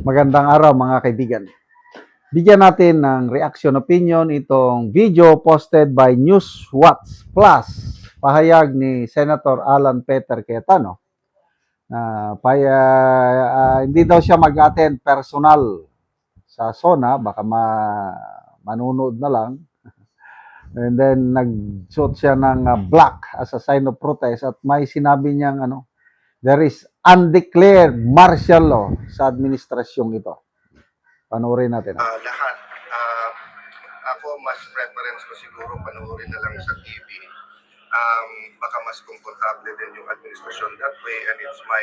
Magandang araw mga kaibigan. Bigyan natin ng reaction opinion itong video posted by Newswatch Plus. Pahayag ni Senator Alan Peter Cayetano na hindi daw siya mag-attend personal sa SONA, baka manunod na lang. And then nagsuot siya ng black as a sign of protest at may sinabi niyang there is undeclared martial law sa administrasyong ito. Panoorin natin. Lahat. Ako, mas preference ko siguro panoorin na lang sa TV. Baka mas komportable din yung administrasyon that way, and it's my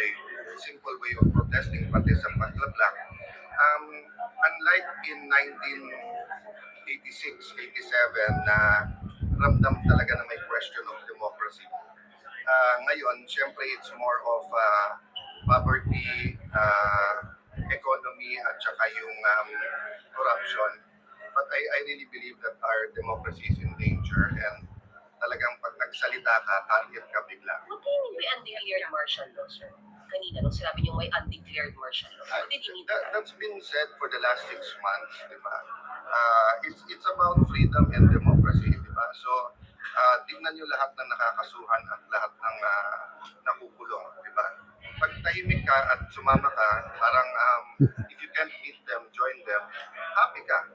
simple way of protesting pati sa paglablak. Unlike in 1986-87 na ramdam talaga na may question of democracy. Ngayon, syempre, it's more of poverty, economy, at saka yung corruption. But I really believe that our democracy is in danger, and talagang pag nagsalita ka, target ka bigla. What do you mean by undeclared martial law, sir? Kanina, nung sinabi niyo may undeclared martial law. What did you mean? That's been said for the last 6 months, di ba? It's about freedom and democracy, di ba? So, tignan nyo lahat ng nakakasuhan at lahat ng nakukulong, di ba? Pag tahimik ka at sumama ka, parang if you can't meet them, join them, happy ka.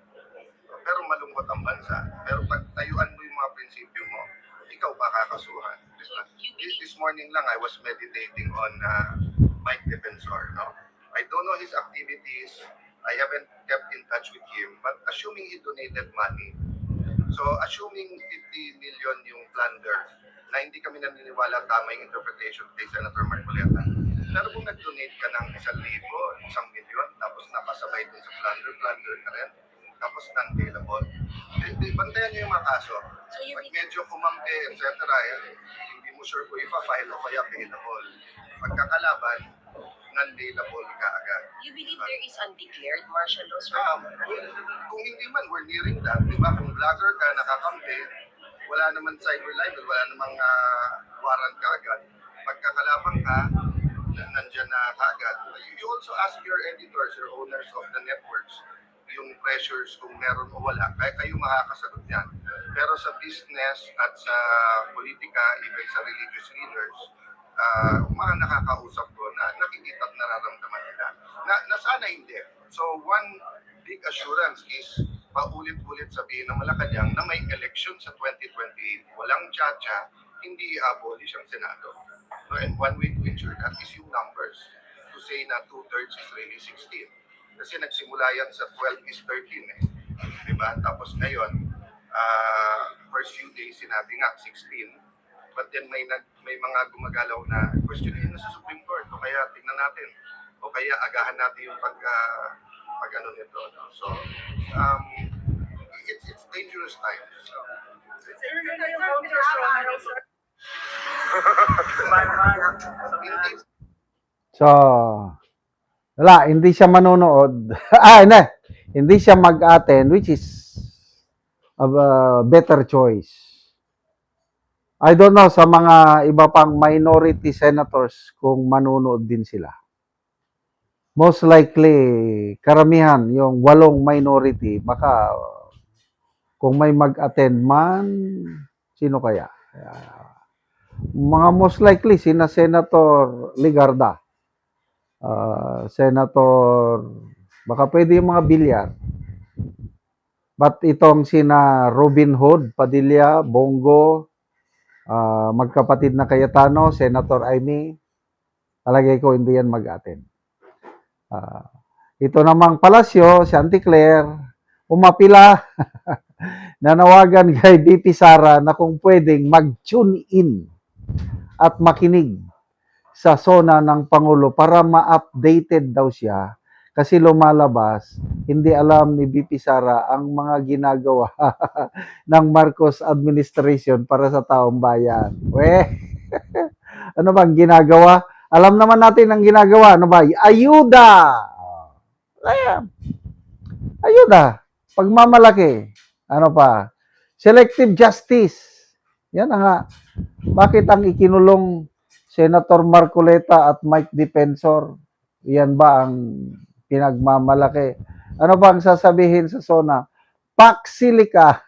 Pero malungkot ang bansa. Pero pag tayuan mo yung mga prinsipyo mo, ikaw pa kakasuhan. Diba? This morning lang, I was meditating on Mike Defensor. No? I don't know his activities. I haven't kept in touch with him. But assuming he donated money, so assuming 50 million yung plunder, na hindi kami naniniwala tama yung interpretation kay Senator Marcoleta. Pero kung nag-donate ka ng 1,000,000, 1,000,000, tapos nakasabay dun sa plunder ka rin, tapos non-bailable. Bantayan niyo yung mga kaso. Pag medyo kumampi, etc., hindi mo sure kung ipa-file o kaya bailable. Pagkakalaban, non-bailable ka agad. You believe there is undeclared martial law, sir? Kung hindi man, we're nearing that. Diba? Kung vlogger ka, nakakampi, wala naman cyber libel, wala namang warrant ka agad. Pagkakalaban ka, nandyan na kaagad. You also ask your editors, your owners of the networks, yung pressures kung meron o wala, kaya kayo makakasagot yan. Pero sa business at sa politika, even sa religious leaders, mga nakakausap ko na nakikita at nararamdaman nila na sana hindi. So one big assurance is paulit-ulit sabihin ng Malacanang na may election sa 2028. Walang tsa-tsa, hindi i-abolish ang Senado. No, and one way to ensure that is yung numbers. To say na 2/3 is really 16. Kasi nagsimula yan sa 12-13 . Diba? Tapos ngayon, first few days sinabi nga 16. But then may mga gumagalaw na questionin na sa Supreme Court. O kaya tingnan natin. O kaya agahan natin yung pag ano nito. No? So, it's dangerous times. So, So, wala, hindi siya manonood. Hindi siya mag-attend, which is a better choice. I don't know sa mga iba pang minority senators kung manonood din sila. Most likely, karamihan, yung 8 minority, baka kung may mag-attend man, sino kaya? Mga most likely, sina Senator Ligarda, Senator, baka pwede yung mga Bilyar. But itong sina Robin Hood, Padilla, Bongo, magkapatid na Cayetano, Senator Amy, alagay ko hindi yan mag-attend. Ito namang Palasyo, si Auntie Claire, umapila, nanawagan kay BP Sara na kung pwedeng mag-tune in at makinig sa SONA ng Pangulo para ma-updated daw siya kasi lumalabas, hindi alam ni BP Sara ang mga ginagawa ng Marcos administration para sa taong bayan. Ano bang ginagawa? Alam naman natin ang ginagawa. Ano ba? Ayuda! Ayuda. Pagmamalaki. Ano pa? Selective justice. Yan nga. Bakit ang ikinulong Senator Marcoleta at Mike Defensor, yan ba ang pinagmamalaki. Ano bang sasabihin sa SONA? Paksilika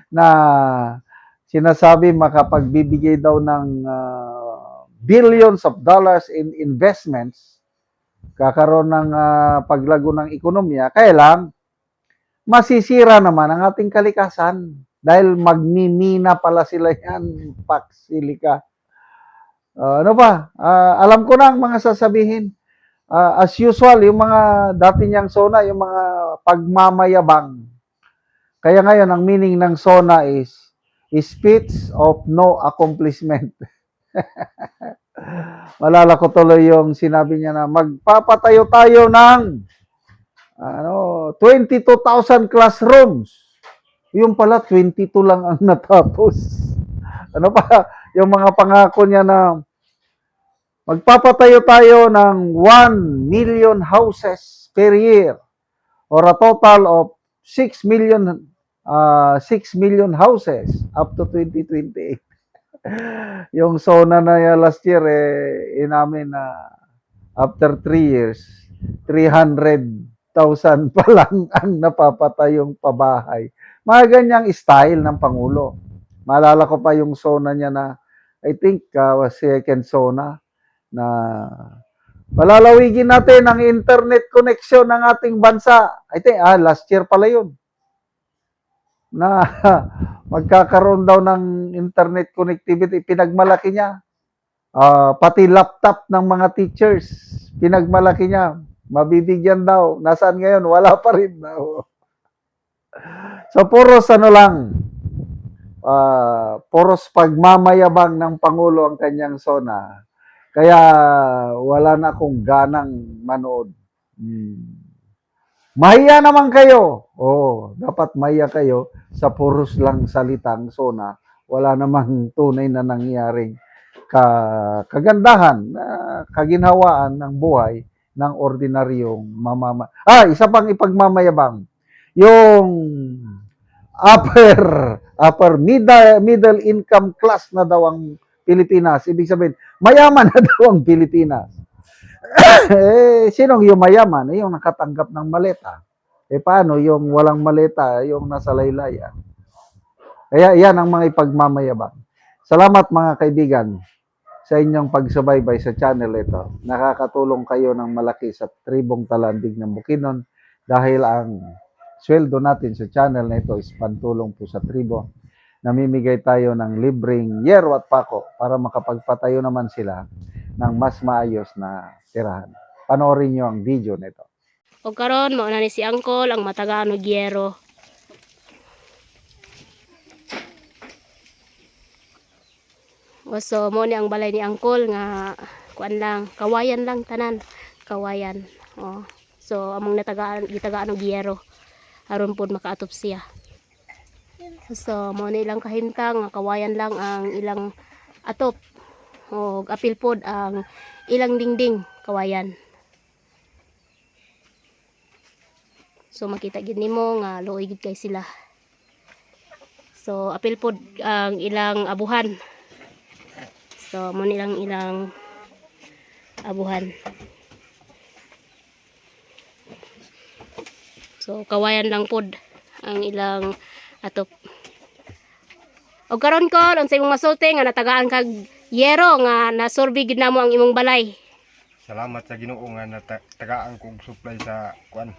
na sinasabi makapagbibigay daw ng billions of dollars in investments, kakaroon ng paglago ng ekonomiya, kaya lang, masisira naman ang ating kalikasan dahil magmimina pala sila yan, paksilika. Ano ba? Alam ko na ang mga sasabihin. As usual, yung mga dati niyang SONA, yung mga pagmamayabang. Kaya ngayon, ang meaning ng SONA is speech of no accomplishment. Malala ko tuloy yung sinabi niya na magpapatayo tayo ng 22,000 classrooms. Yung pala, 22 lang ang natapos. Ano pa? Yung mga pangako niya na magpapatayo tayo ng 1 million houses per year or a total of 6 million houses up to 2028. Yung SONA na last year, inamin na after 3 years, 300,000 pa lang ang napapatayong pabahay. Mga ganyang style ng Pangulo. Maalala ko pa yung SONA niya na, I think, second SONA, na palalawigin natin ang internet connection ng ating bansa. I think, last year pala yun. Na magkakaroon daw ng internet connectivity, pinagmalaki niya. Pati laptop ng mga teachers, pinagmalaki niya. Mabibigyan daw. Nasaan ngayon? Wala pa rin daw. So, puros lang, puros pagmamayabang ng Pangulo ang kanyang SONA. Kaya wala na akong ganang manood. Mahiya naman kayo. Dapat mahiya kayo sa puros lang salitang SONA. Wala namang tunay na nangyaring kagandahan, kaginhawaan ng buhay ng ordinaryong isa pang ipagmamayabang. Yung upper middle income class na daw ang Pilipinas. Ibig sabihin, mayaman na daw ang Pilipinas. Sinong yung mayaman? Yung nakatanggap ng maleta. Paano yung walang maleta, yung nasa laylayan? Kaya yan ang mga ipagmamayabang. Salamat mga kaibigan sa inyong pagsubaybay sa channel ito. Nakakatulong kayo ng malaki sa tribong Talandig ng Bukidnon dahil ang sweldo natin sa channel na ito is pantulong po sa tribo. Namimigay tayo ng libreng yero at pako para makapagpatayo naman sila ng mas maayos na tirahan. Panoorin nyo ang video nito. O karon mo na ni si Angkol ang matagaan og yero. So mo ni ang balay ni Angkol nga kuan lang, kawayan lang tanan, kawayan. So among gitagaan og yero aron pud makaatop siya. So mo ni ilang kahimtang nga kawayan lang ang ilang atop. O apil pod ang ilang dingding kawayan. So makita gid nimo nga luoy gid kay sila. So apil pod ang ilang abuhan. So mo nilang ilang abuhan. So kawayan lang pod ang ilang atop. Og karon ko unsa imong masulti nga natagaan kag yero nga nasurvey gid namo ang imong balay. Salamat sa Ginoo nga natagaan kog supply sa kuan.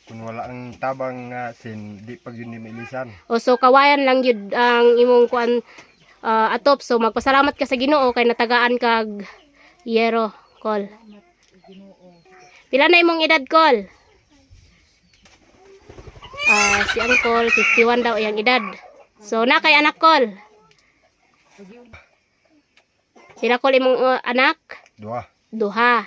Kung wala ang tabang sin di pag yun ni mailisan. So kawayan lang yun ang imong kuan atop. So magpasalamat ka sa Ginoo kay natagaan kag yero, Kol. Pila na imong edad, Kol? Si Angkol 51 daw iyang edad. So na kay anak, Kol? Pila, Kol, imong anak? Duha.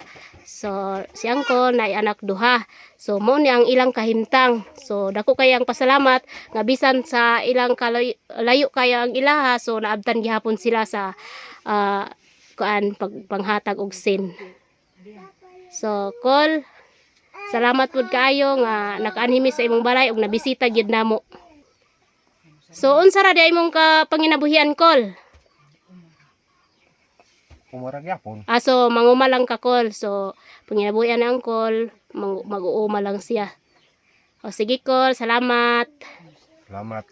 So si Angkol na anak duha. So mo ni ang ilang kahimtang. So dako kay ang pasalamat nga bisan sa ilang layo kaya ang ilaha, so naabtan gihapon sila sa panghatag og sin. So Kol, salamat pud kaayo nga nakaanhimi sa imong balay ug nabisita gyud namo. So unsa ra di imong panginabuhian, Kol? umarag yapon. So manguma lang ka call. So panginabuyan na ang call, mag-uuma lang siya. O sige call, salamat. Salamat.